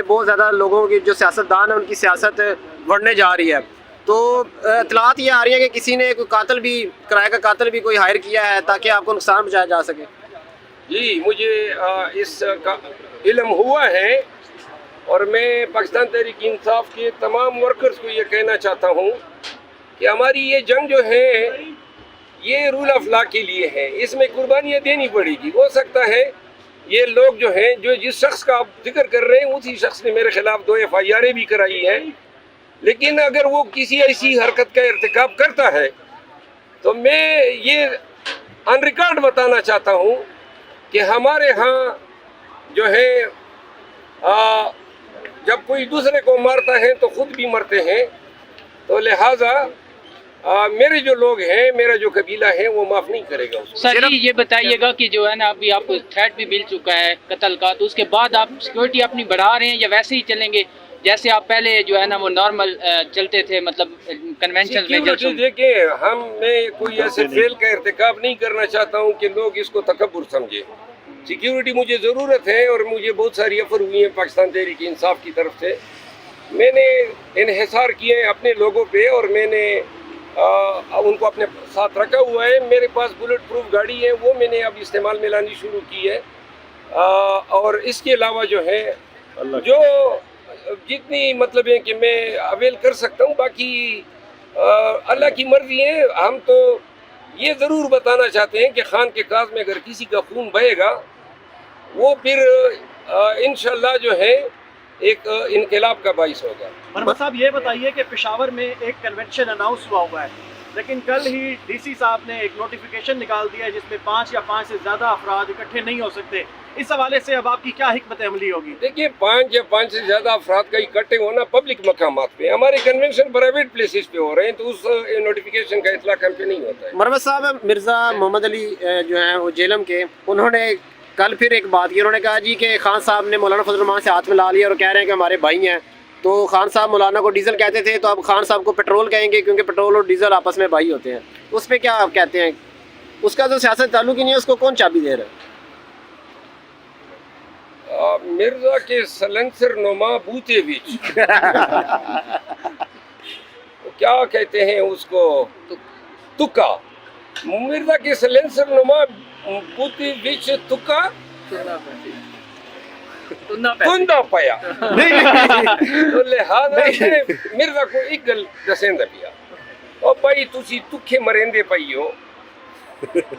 بہت زیادہ لوگوں کی جو سیاستدان ہیں ان کی سیاست بڑھنے جا رہی ہے، تو اطلاعات یہ آ رہی ہیں کہ کسی نے کوئی قاتل بھی، کرایہ کا قاتل بھی کوئی ہائر کیا ہے تاکہ آپ کو نقصان پہنچایا جا سکے؟ جی مجھے اس کا علم ہوا ہے، اور میں پاکستان تحریک انصاف کے تمام ورکرز کو یہ کہنا چاہتا ہوں کہ ہماری یہ جنگ جو ہے یہ رول آف لا کے لیے ہے، اس میں قربانیاں دینی پڑے گی۔ ہو سکتا ہے یہ لوگ جو ہیں، جو جس شخص کا آپ ذکر کر رہے ہیں اسی شخص نے میرے خلاف 2 FIR بھی کرائی ہیں، لیکن اگر وہ کسی ایسی حرکت کا ارتکاب کرتا ہے تو میں یہ آن ریکارڈ بتانا چاہتا ہوں کہ ہمارے ہاں جو ہے جب کوئی دوسرے کو مارتا ہے تو خود بھی مرتے ہیں، تو لہٰذا میرے جو لوگ ہیں، میرا جو قبیلہ ہے وہ معاف نہیں کرے گا اس کو۔ سر جی یہ بتائیے گا کہ جو ہے نا ابھی آپ کو تھریٹ بھی مل چکا ہے قتل کا، تو اس کے بعد آپ سیکورٹی اپنی بڑھا رہے ہیں یا ویسے ہی چلیں گے جیسے آپ پہلے جو ہے نا وہ نارمل چلتے تھے، مطلب کنونشن میں؟ سیکیورٹی دیکھیں، میں کوئی ایسے فعل کا ارتکاب نہیں کرنا چاہتا ہوں کہ لوگ اس کو تکبر سمجھے۔ سیکیورٹی مجھے ضرورت ہے، اور مجھے بہت ساری آفر ہوئی ہیں پاکستان تحریک انصاف کی طرف سے۔ میں نے انحصار کیے ہیں اپنے لوگوں پہ، اور میں نے ان کو اپنے ساتھ رکھا ہوا ہے۔ میرے پاس بلٹ پروف گاڑی ہے، وہ میں نے اب استعمال میں لانی شروع کی ہے، اور اس کے علاوہ جو ہے جو جتنی مطلب ہے کہ میں اویل کر سکتا ہوں، باقی اللہ کی مرضی ہے۔ ہم تو یہ ضرور بتانا چاہتے ہیں کہ خان کے کاظ میں اگر کسی کا خون بہے گا وہ پھر انشاءاللہ جو ہے ایک انقلاب کا باعث ہوگا۔ مرحبا صاحب یہ بتائیے کہ پشاور میں ایک کنونشن اناؤنس ہوا ہے، لیکن کل ہی ڈی سی صاحب نے ایک نوٹیفیکیشن نکال دیا ہے جس میں 5 یا 5 سے زیادہ افراد اکٹھے نہیں ہو سکتے۔ اس حوالے سے اب آپ کی کیا حکمت عملی ہوگی؟ دیکھیے 5 یا 5 سے زیادہ افراد کا اکٹھے ہونا پبلک مقامات پہ، ہمارے کنونشن پرائیویٹ پلیسز پہ ہو رہے ہیں، تو اس نوٹیفیکیشن کا اطلاق ہم پہ نہیں ہوتا ہے۔ مرحبا صاحب، مرزا محمد علی جو ہیں وہ جیلم کے، انہوں نے کل پھر ایک بات کی، انہوں نے کہا جی کہ خان صاحب نے مولانا فضل الرحمان سے ہاتھ ملا لیا اور کہہ رہے ہیں کہ ہمارے بھائی ہیں، تو خان صاحب مولانا کو ڈیزل کہتے تھے تو اب خان صاحب کو پیٹرول کہیں گے کیونکہ پیٹرول اور ڈیزل آپس میں بھائی ہوتے ہیں، اس پہ کیا آپ کہتے ہیں؟ اس کا تو سیاست تعلق ہی نہیں ہے، اس کو کون چابی دے رہا ہے؟ مرزا کے سلنسر نما بوتے وچ کیا کہتے ہیں اس کو، تکا۔ مرزا کے سلنسر نما بوتے وچ تکا تندا پیا، تو لہذا مرزا کو ایک گل دسیندا پیا، او بھائی تسی تکھے مرندے پئی ہو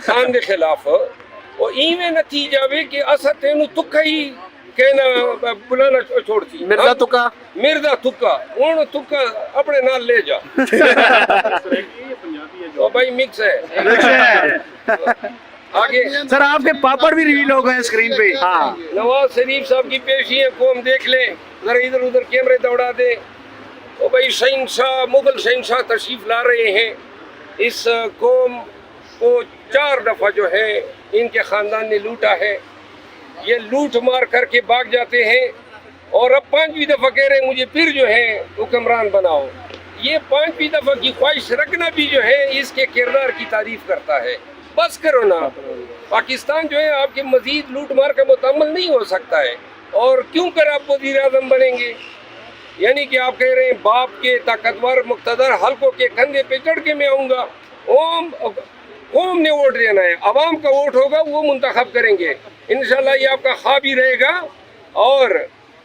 خان دے خلاف، اور ایویں نتیجہ وے کہ اسا تینوں تکا ہی کہنا بلانا چھوڑتی۔ مرزا تکا، مرزا تکا، ہن تکا اپنے نال لے جا، او بھائی مکس ہے۔ آگے سر آپ کے پاپڑ بھی ریویل ہو گئے ہیں اسکرین پہ۔ ہاں نواز شریف صاحب کی پیشی ہے، قوم دیکھ لیں، ذرا ادھر ادھر کیمرے دوڑا دیں۔ او بھائی شہنشاہ، مغل شہنشاہ تشریف لا رہے ہیں، اس قوم کو 4 دفعہ جو ہے ان کے خاندان نے لوٹا ہے، یہ لوٹ مار کر کے بھاگ جاتے ہیں، اور اب 5ویں دفعہ کہہ رہے ہیں مجھے پھر جو ہے حکمران بناؤ۔ یہ 5ویں دفعہ کی خواہش رکھنا بھی جو ہے اس کے کردار کی تعریف کرتا ہے۔ بس کرو نا، پاکستان جو ہے آپ کے مزید لوٹ مار کا متحمل نہیں ہو سکتا ہے، اور کیوں کر آپ وزیر اعظم بنیں گے؟ یعنی کہ آپ کہہ رہے ہیں باپ کے طاقتور مقتدر حلقوں کے کندھے پہ چڑھ کے میں آؤں گا۔ قوم نے ووٹ دینا ہے، عوام کا ووٹ ہوگا، وہ منتخب کریں گے۔ انشاءاللہ یہ آپ کا خواب ہی رہے گا، اور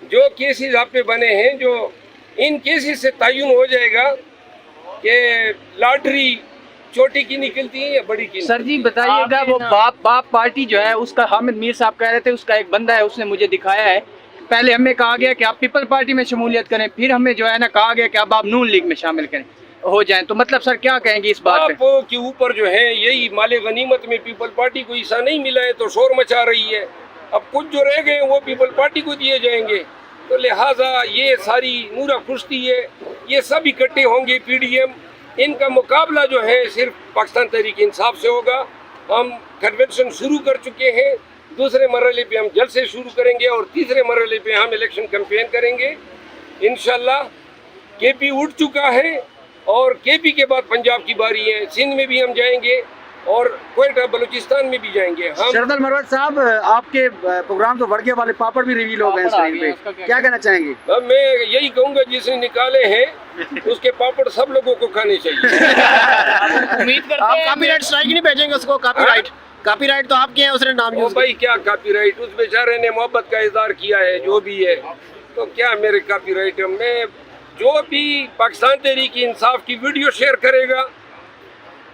جو کیسز آپ پہ بنے ہیں، جو ان کیسز سے تعین ہو جائے گا کہ لاٹری چھوٹی کی نکلتی ہے یا بڑی کی۔ سر جی بتائیے گا، وہ باپ پارٹی جو ہے اس کا حامد میر صاحب کہہ رہے تھے اس کا ایک بندہ ہے، اس نے مجھے دکھایا ہے، پہلے ہمیں کہا گیا کہ آپ پیپل پارٹی میں شمولیت کریں، پھر ہمیں جو ہے نا کہا گیا کہ اب آپ نون لیگ میں شامل کریں ہو جائیں، تو مطلب سر کیا کہیں گے اس بات پہ؟ آپ کے اوپر جو ہے یہی مال غنیمت میں پیپل پارٹی کو حصہ نہیں ملا ہے تو شور مچا رہی ہے، اب کچھ جو رہ گئے وہ پیپل پارٹی کو دیے جائیں گے، تو لہٰذا یہ ساری نورا کشتی ہے، یہ سب اکٹھے ہوں گے پی ڈی ایم، ان کا مقابلہ جو ہے صرف پاکستان تحریک انصاف سے ہوگا۔ ہم کنونشن شروع کر چکے ہیں، دوسرے مرحلے پہ ہم جلسے شروع کریں گے، اور تیسرے مرحلے پہ ہم الیکشن کیمپین کریں گے انشاءاللہ۔ کے پی اٹھ چکا ہے، اور کے پی کے بعد پنجاب کی باری ہے، سندھ میں بھی ہم جائیں گے، اور کوئٹہ بلوچستان میں بھی جائیں گے ہم. شرد المروت صاحب آپ کے پروگرام تو وڑگے والے پاپڑ بھی ریویل ہو گئے اسکرین پہ, کیا کہنا چاہیں گے؟ میں یہی کہوں گا جس نے نکالے ہیں اس کے پاپڑ سب لوگوں کو کھانے چاہیے. امید کرتے آپ ہیں کاپی رائٹ اسٹرائک نہیں بھیجیں گے اس کو؟ کاپی رائٹ تو آپ کے ہیں, اس نے نام او یوز بھائی کیا کاپی رائٹ, اس بیچارے نے محبت کا اظہار کیا ہے جو بھی ہے, تو کیا میرے کاپی رائٹ. میں جو بھی پاکستان تحریک انصاف کی ویڈیو شیئر کرے گا,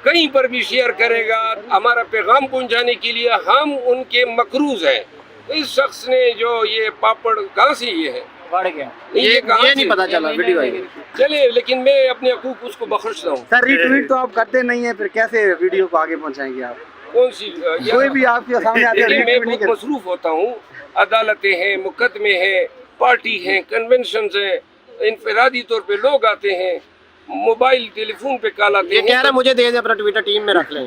کہیں پر بھی شیئر کرے گا, ہمارا پیغام پہنچانے کے لیے ہم ان کے مقروض ہیں. اس شخص نے جو یہ پاپڑ کہاں سے یہ ہے بڑھ گیا. یہ کہاں سے؟ نہیں پتا چلا ویڈیو آئی. چلے, لیکن میں اپنے حقوق اس کو بخشتا ہوں. سر ری ٹویٹ تو آپ کرتے نہیں ہیں, پھر کیسے ویڈیو کو آگے پہنچائیں گے آپ؟ کون سی کوئی بھی آپ کے سامنے آتے دیکھیے, میں ہیں بہت مصروف ہوتا ہوں. عدالتیں ہیں, مقدمے ہیں, پارٹی ہیں, کنونشنز ہیں, انفرادی طور پہ لوگ آتے ہیں, موبائل ٹیلی فون پہ کال آتے یہ ہیں. کہہ رہا مجھے دے دیں, اپنا ٹویٹر ٹیم میں رکھ لیں.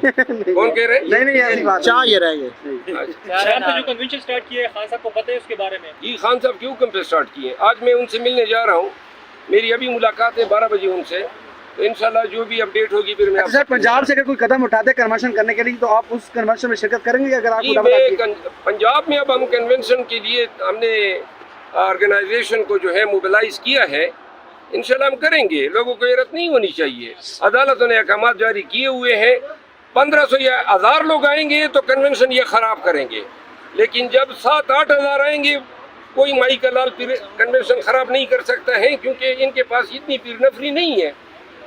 کون کہہ رہے ہیں؟ نہیں ایسی بات چاہ یہ رہ گئے. شام کو جو کنونشن سٹارٹ کیے خان صاحب کو پتہ ہے اس کے بارے میں؟ یہ خان صاحب کے حکم پہ سٹارٹ کیے. آج میں ان سے ملنے جا رہا ہوں, میری ابھی ملاقات ہے 12 بجے ان سے, تو انشاءاللہ جو بھی اپڈیٹ ہوگی پھر میں آپ سر پنجاب سے اگر کوئی قدم اٹھاتے ہیں کنونشن کرنے کے لیے تو آپ اس کنونشن میں شرکت کریں گے اگر آپ کو میں پنجاب میں اب ہم کنونشن کے لیے ہم نے آرگنائزیشن کو جو ہے موبلائز کیا ہے, انشاءاللہ ہم کریں گے. لوگوں کو حیرت نہیں ہونی چاہیے. عدالتوں نے احکامات جاری کیے ہوئے ہیں. 1500 یا 1000 لوگ آئیں گے تو کنونشن یہ خراب کریں گے, لیکن جب 7-8 ہزار آئیں گے کوئی مائی کا لال پیر کنونشن خراب نہیں کر سکتا ہے, کیونکہ ان کے پاس اتنی پیر نفری نہیں ہے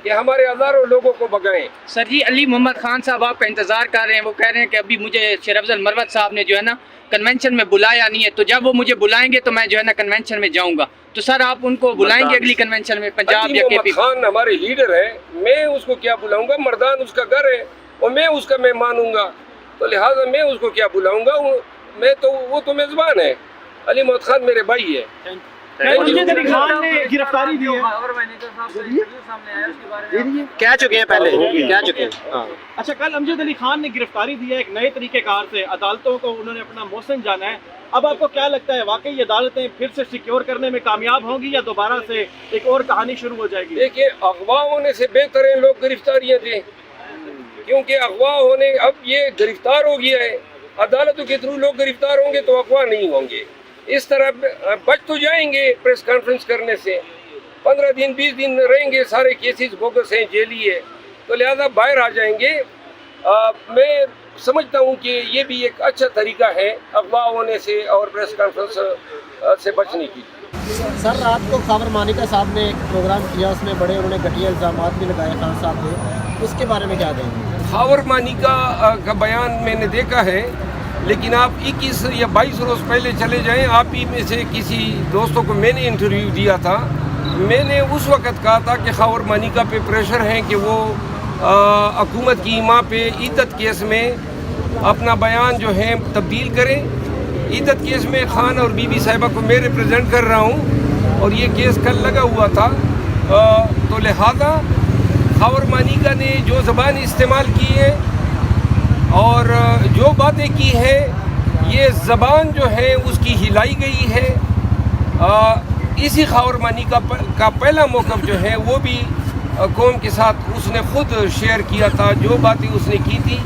کہ ہمارے ہزاروں لوگوں کو بگائیں. سر جی, علی محمد خان صاحب آپ کا انتظار کر رہے ہیں. وہ کہہ رہے ہیں کہ ابھی مجھے شیر افضل مروت صاحب نے جو ہے نا کنونشن میں بلایا نہیں ہے, تو جب وہ مجھے بلائیں گے تو میں جو ہے نا کنونشن میں جاؤں گا. تو سر آپ ان کو بلائیں گے اگلی کنونشن میں پنجاب یا کے پی؟ خان ہمارے لیڈر ہے, میں اس کو کیا بلاؤں گا؟ مردان اس کا گھر ہے اور میں اس کا مہمان ہوں گا, تو لہٰذا میں اس کو کیا بلاؤں گا؟ میں تو وہ تو میزبان ہے. علی محمد خان میرے بھائی ہے. امجد علی خان نے گرفتاری دی ہے. کہہ چکے ہیں پہلے, کہہ چکے ہیں. اچھا, کل امجد علی خان نے گرفتاری دی ہے ایک نئے طریقہ کار سے, عدالتوں کو انہوں نے اپنا محسن جانا ہے. اب آپ کو کیا لگتا ہے, واقعی عدالتیں پھر سے سیکیور کرنے میں کامیاب ہوں گی یا دوبارہ سے ایک اور کہانی شروع ہو جائے گی؟ دیکھیے, اغوا ہونے سے بہتر ہے لوگ گرفتاریاں دیں, کیونکہ اغوا ہونے اب یہ گرفتار ہو گیا ہے. عدالتوں کے تھرو لوگ گرفتار ہوں گے تو اغوا نہیں ہوں گے. اس طرح بچ تو جائیں گے پریس کانفرنس کرنے سے, 15 دن 20 دن رہیں گے, سارے کیسز بوگس ہیں, جیلی ہے, تو لہذا باہر آ جائیں گے. میں سمجھتا ہوں کہ یہ بھی ایک اچھا طریقہ ہے اغوا ہونے سے اور پریس کانفرنس سے بچنے کی. سر, رات کو خاور مانیکا صاحب نے ایک پروگرام کیا, اس میں بڑے انہوں نے گھٹیا الزامات بھی لگائے خان صاحب نے, اس کے بارے میں کیا کہیں گے؟ خاور مانیکا کا بیان میں نے دیکھا ہے, لیکن آپ 21 یا 22 روز پہلے چلے جائیں. آپ ہی میں سے کسی دوستوں کو میں نے انٹرویو دیا تھا, میں نے اس وقت کہا تھا کہ خاور مانیکا پہ پریشر ہے کہ وہ حکومت کی ماں پہ عیدت کیس میں اپنا بیان جو ہے تبدیل کریں. عیدت کیس میں خان اور بی بی صاحبہ کو میں ریپرزینٹ کر رہا ہوں اور یہ کیس کل لگا ہوا تھا, تو لہذا خاور مانیکا نے جو زبان استعمال کی ہے اور جو باتیں کی ہیں, یہ زبان جو ہے اس کی ہلائی گئی ہے. اسی خاور مانیکا کا پہلا موقف جو ہے وہ بھی قوم کے ساتھ اس نے خود شیئر کیا تھا. جو باتیں اس نے کی تھی,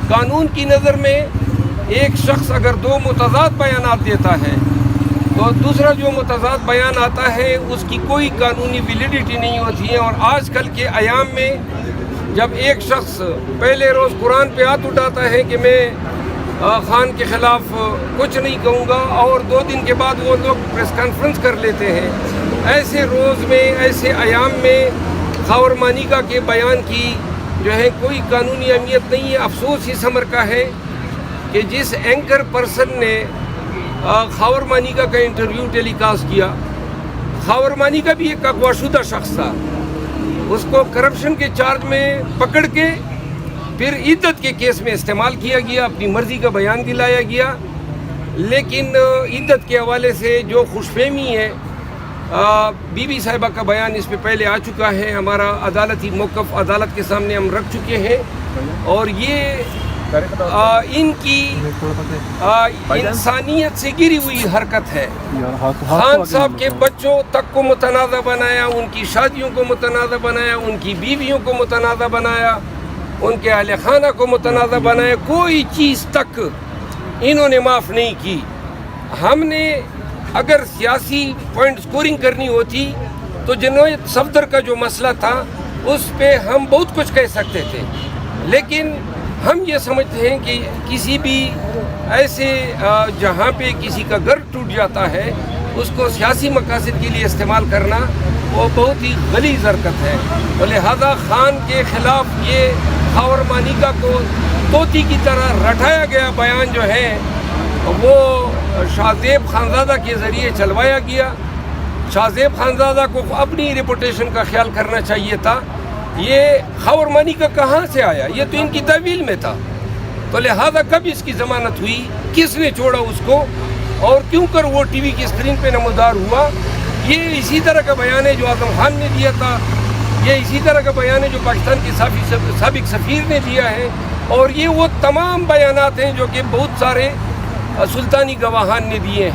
قانون کی نظر میں ایک شخص اگر 2 متضاد بیانات دیتا ہے تو دوسرا جو متضاد بیان آتا ہے اس کی کوئی قانونی ویلیڈیٹی نہیں ہوتی ہے. اور آج کل کے ایام میں جب ایک شخص پہلے روز قرآن پہ ہاتھ اٹھاتا ہے کہ میں خان کے خلاف کچھ نہیں کہوں گا, اور 2 دن کے بعد وہ لوگ پریس کانفرنس کر لیتے ہیں, ایسے روز میں ایسے ایام میں خاور مانیکا کے بیان کی جو ہے کوئی قانونی اہمیت نہیں ہے. افسوس اس امر کا ہے کہ جس اینکر پرسن نے خاور مانیکا کا انٹرویو ٹیلی کاسٹ کیا, خاور مانیکا بھی ایک اغوا شدہ شخص تھا. اس کو کرپشن کے چارج میں پکڑ کے پھر عیدت کے کیس میں استعمال کیا گیا, اپنی مرضی کا بیان دلایا گیا. لیکن عیدت کے حوالے سے جو خوش فہمی ہے, بی بی صاحبہ کا بیان اس پہ پہلے آ چکا ہے. ہمارا عدالتی موقف عدالت کے سامنے ہم رکھ چکے ہیں, اور یہ ان کی انسانیت سے گری ہوئی حرکت ہے. خان صاحب کے بچوں تک کو متنازع بنایا, ان کی شادیوں کو متنازع بنایا, ان کی بیویوں کو متنازع بنایا, ان کے اہل خانہ کو متنازع بنایا، کوئی چیز تک انہوں نے معاف نہیں کی. ہم نے اگر سیاسی پوائنٹ سکورنگ کرنی ہوتی تو جنوب صفدر کا جو مسئلہ تھا اس پہ ہم بہت کچھ کہہ سکتے تھے، لیکن ہم یہ سمجھتے ہیں کہ کسی بھی ایسے جہاں پہ کسی کا گھر ٹوٹ جاتا ہے اس کو سیاسی مقاصد کے لیے استعمال کرنا وہ بہت ہی غلیظ حرکت ہے. لہذا خان کے خلاف یہ خاور مانیکا کو طوطی کی طرح رٹایا گیا بیان جو ہے وہ شاہ زیب خانزادہ کے ذریعے چلوایا گیا. شاہ زیب خانزادہ کو اپنی ریپوٹیشن کا خیال کرنا چاہیے تھا. یہ خاور مانیکا کہاں سے آیا؟ یہ تو ان کی تحویل میں تھا. تو لہذا کب اس کی ضمانت ہوئی، کس نے چھوڑا اس کو، اور کیوں کر وہ ٹی وی کی اسکرین پہ نمودار ہوا؟ یہ اسی طرح کا بیان ہے جو اعظم خان نے دیا تھا، یہ اسی طرح کا بیان ہے جو پاکستان کے سابق سفیر نے دیا ہے، اور یہ وہ تمام بیانات ہیں جو کہ بہت سارے سلطانی گواہان نے دیے ہیں.